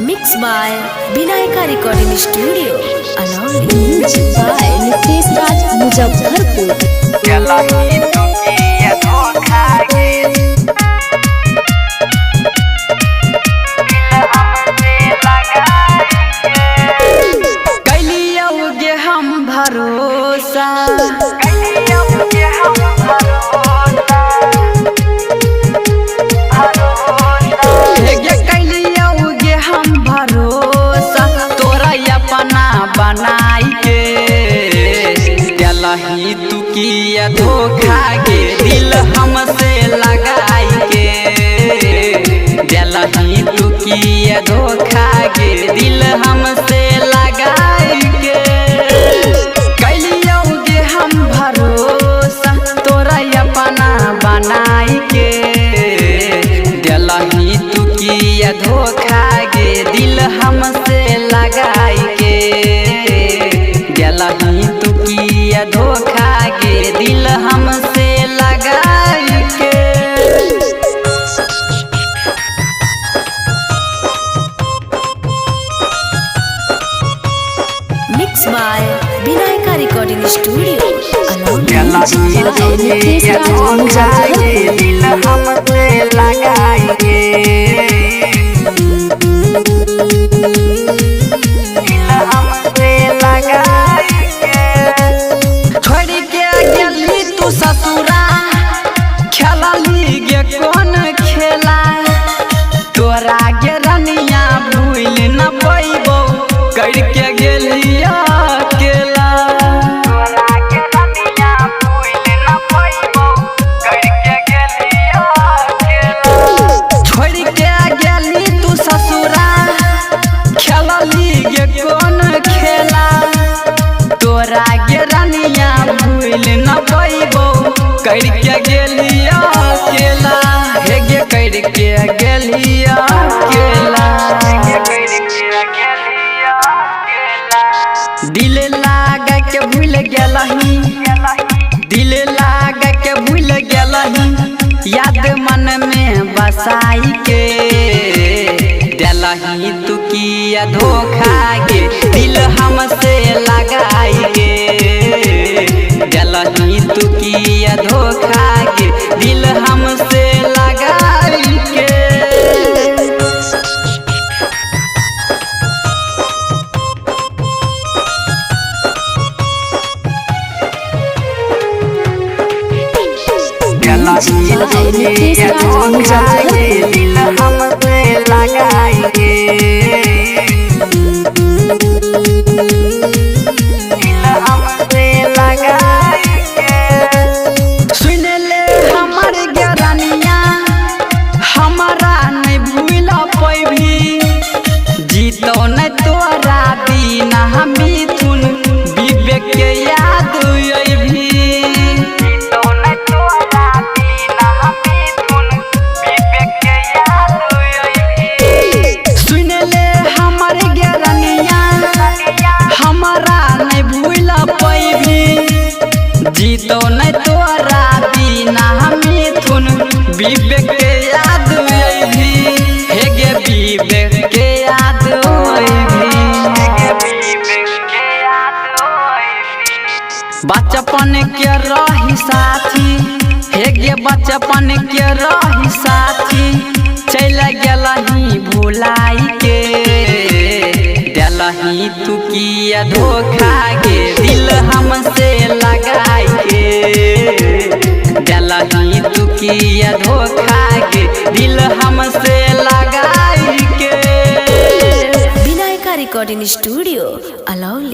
Mixed by Vinayaka Recording Studio, Along Music by Nitesh Raj, Muzaffarpur। भरोसा तोरा अपना बनाई के दिलही तू किया धोखा के दिल हमसे लगाई के दिलही तू किया धोखा के दिल हमसे लगाई के कैलियोगे हम भरोसा तोरा अपना बनाई के दिलही तू किया धोखा के दिल हमसे लगाई के दिलही तू किया धोखा के दिल हमसे लगाई के। Mixed by Vinayaka Recording Studio, Along Music by Nitesh Raj, Muzaffarpur। दिल हमसे लगाई के दिल हमसे लगाई के छोड़ के गेली तू ससुरा खेलली गे कौन खेला तोरा गे रनिया भूल न पैबो करके गेलिया अकेला तोरा गे रनिया भूल न पैबो करके गेलिया अकेला छोड़ के गेली तू ससुरा खेलली गे कौन खेला तोरा गे रनिया भूल न पैबो करके गेलिया अकेला हे गे करके गेलिया अकेला दिल लाग के भूल गेलही दिल लाग के भूल गेलही याद मन में बसाई के दिलही तू किया धोखा के दिल हमसे लगाई के दिलही तू किया धोखा के दिल हमसे लगाई के। Music by Nitesh Raj, Muzaffarpur। दिल हमसे लगाई के दिल हमसे लगाई के सुन ले हमर गरनिया हमारा नहीं भूल पैभी जीतो न तोरा बिना मिथुन विवेक के याद अभी जीतो न तोरा बिना मिथुन विवेक के याद अभी सुन ले हमर गरनिया हमारा नहीं भूल पैभी जीतो न तोरा बिना मिथुन विवेक के याद अभी हे गे विवेक के याद बचपन के रही साथी हे गे बचपन के रही साथी चल गेलही भुलाई के दिलही तू किया धोखा के दिल हमसे लगाई के दिलही तू किया धोखा के दिल हमसे लगाई के। Vinayaka Recording Studio, Along